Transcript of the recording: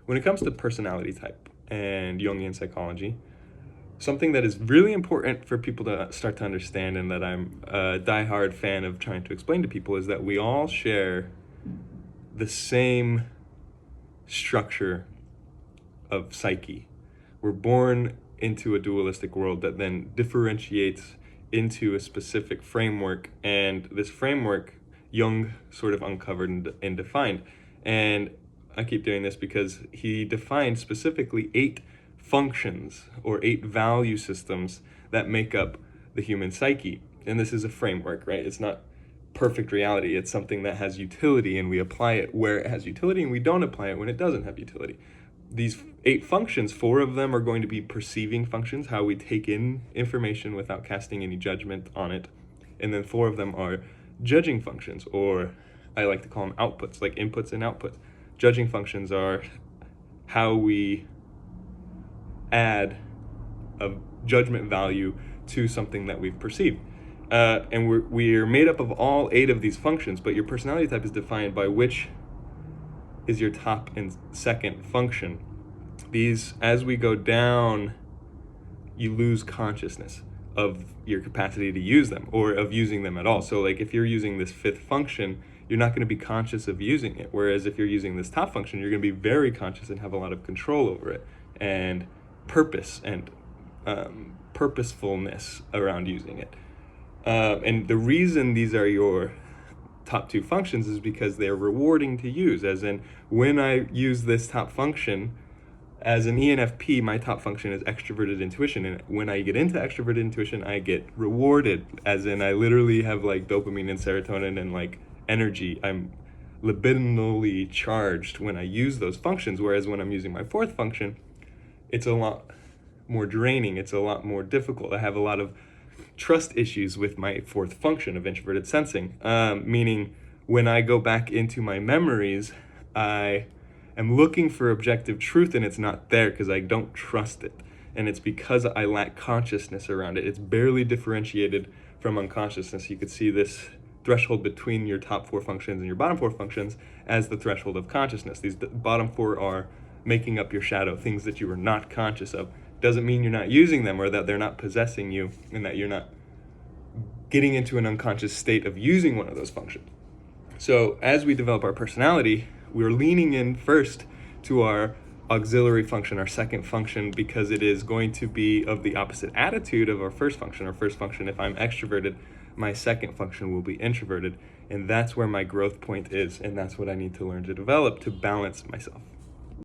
When it comes to personality type and Jungian psychology, something that is really important for people to start to understand, and that I'm a diehard fan of trying to explain to people, is that we all share the same structure of psyche. We're born into a dualistic world that then differentiates into a specific framework, and this framework Jung sort of uncovered and defined. And I keep doing this because he defined specifically 8 functions or 8 value systems that make up the human psyche. And this is a framework, right? It's not perfect reality. It's something that has utility, and we apply it where it has utility, and we don't apply it when it doesn't have utility. These 8 functions, 4 of them are going to be perceiving functions, how we take in information without casting any judgment on it. And then 4 of them are judging functions, or I like to call them outputs, like inputs and outputs. Judging functions are how we add a judgment value to something that we've perceived. And we're made up of all 8 of these functions, but your personality type is defined by which is your top and second function. These, as we go down, you lose consciousness of your capacity to use them, or of using them at all. So like if you're using this 5th function, you're not going to be conscious of using it. Whereas if you're using this top function, you're going to be very conscious and have a lot of control over it, and purpose and purposefulness around using it. And the reason these are your top 2 functions is because they're rewarding to use. As in, when I use this top function, as an ENFP, my top function is Extroverted Intuition, and when I get into Extroverted Intuition, I get rewarded, as in I literally have like dopamine and serotonin and like energy. I'm libidinally charged when I use those functions, whereas when I'm using my 4th function, it's a lot more draining, it's a lot more difficult. I have a lot of trust issues with my 4th function of introverted sensing, meaning when I go back into my memories, I am looking for objective truth, and it's not there because I don't trust it. And it's because I lack consciousness around it. It's barely differentiated from unconsciousness. You could see this threshold between your top 4 functions and your bottom 4 functions as the threshold of consciousness. These bottom 4 are making up your shadow, things that you are not conscious of. Doesn't mean you're not using them, or that they're not possessing you, and that you're not getting into an unconscious state of using one of those functions. So as we develop our personality, we're leaning in first to our auxiliary function, our second function, because it is going to be of the opposite attitude of our first function. Our first function, if I'm extroverted, my second function will be introverted, and that's where my growth point is, and that's what I need to learn to develop to balance myself.